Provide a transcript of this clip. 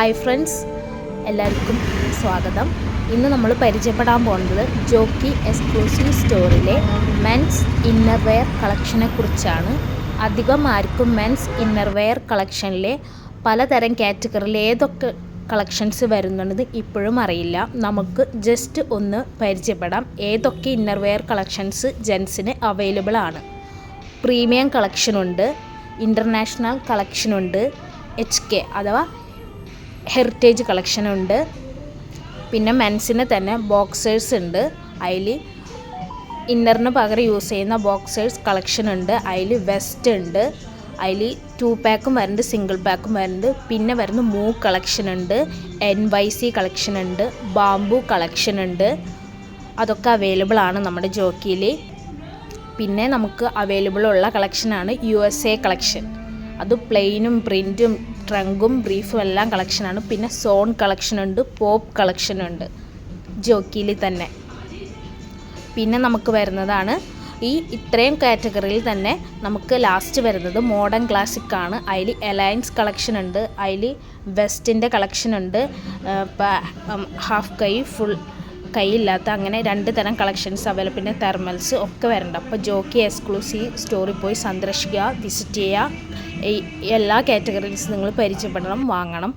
Hi friends, എല്ലാവർക്കും സ്വാഗതം. ഇന്ന് നമ്മൾ പരിചയപ്പെടാൻ പോകുന്നത് ജോക്കി എക്സ്ക്ലൂസീവ് സ്റ്റോറിലെ മെൻസ് ഇന്നർവെയർ കളക്ഷനെ കുറിച്ചാണ്. അധികം ആർക്കും മെൻസ് ഇന്നർവെയർ കളക്ഷനിലെ പലതരം കാറ്റഗറിയിൽ ഏതൊക്കെ കളക്ഷൻസ് വരുന്നുണ്ടെന്ന് ഇപ്പോഴും അറിയില്ല. നമുക്ക് ജസ്റ്റ് ഒന്ന് പരിചയപ്പെടാം ഏതൊക്കെ ഇന്നർവെയർ കളക്ഷൻസ് ജെൻസിന് അവൈലബിൾ ആണ്. പ്രീമിയം കളക്ഷനുണ്ട്, ഇൻ്റർനാഷണൽ കളക്ഷനുണ്ട്, HK അഥവാ ഹെറിറ്റേജ് കളക്ഷനുണ്ട്. പിന്നെ മെൻസിന് തന്നെ ബോക്സേഴ്സ് ഉണ്ട്, അതിൽ ഇന്നറിന് പകരം യൂസ് ചെയ്യുന്ന ബോക്സേഴ്സ് കളക്ഷൻ ഉണ്ട്. അതിൽ വെസ്റ്റ് ഉണ്ട്, അതിൽ 2 പാക്കും വരുന്നുണ്ട്, സിംഗിൾ പാക്കും വരുന്നുണ്ട്. പിന്നെ വരുന്ന മൂവ് കളക്ഷൻ ഉണ്ട്, NYC കളക്ഷൻ ഉണ്ട്, ബാംബു കളക്ഷൻ ഉണ്ട്. അതൊക്കെ അവൈലബിൾ ആണ് നമ്മുടെ ജോക്കിയിൽ. പിന്നെ നമുക്ക് അവൈലബിൾ ഉള്ള കളക്ഷനാണ് USA കളക്ഷൻ. അത് പ്ലെയിനും പ്രിൻറ്റും ട്രങ്കും ബ്രീഫും എല്ലാം കളക്ഷനാണ്. പിന്നെ സോൺ കളക്ഷനുണ്ട്, പോപ്പ് കളക്ഷനുണ്ട് ജോക്കിയിൽ തന്നെ. പിന്നെ നമുക്ക് വരുന്നതാണ് ഇത്രയും കാറ്റഗറിയിൽ തന്നെ നമുക്ക് ലാസ്റ്റ് വരുന്നത് മോഡേൺ ക്ലാസിക് ആണ്. അതിൽ അലയൻസ് കളക്ഷൻ ഉണ്ട്, അതിൽ വെസ്റ്റിൻ്റെ കളക്ഷൻ ഉണ്ട്, ഹാഫ് കൈ ഫുൾ കൈയില്ലാത്ത അങ്ങനെ 2 തരം കളക്ഷൻസ് അവൈലബിൾ. പിന്നെ തെർമൽസ് ഒക്കെ വരുന്നുണ്ട്. അപ്പോൾ ജോക്കി എക്സ്ക്ലൂസീവ് സ്റ്റോറിൽ പോയി സന്ദർശിക്കുക, വിസിറ്റ് ചെയ്യുക. എല്ലാ കാറ്റഗറീസ് നിങ്ങൾ പരിചയപ്പെടണം, വാങ്ങണം.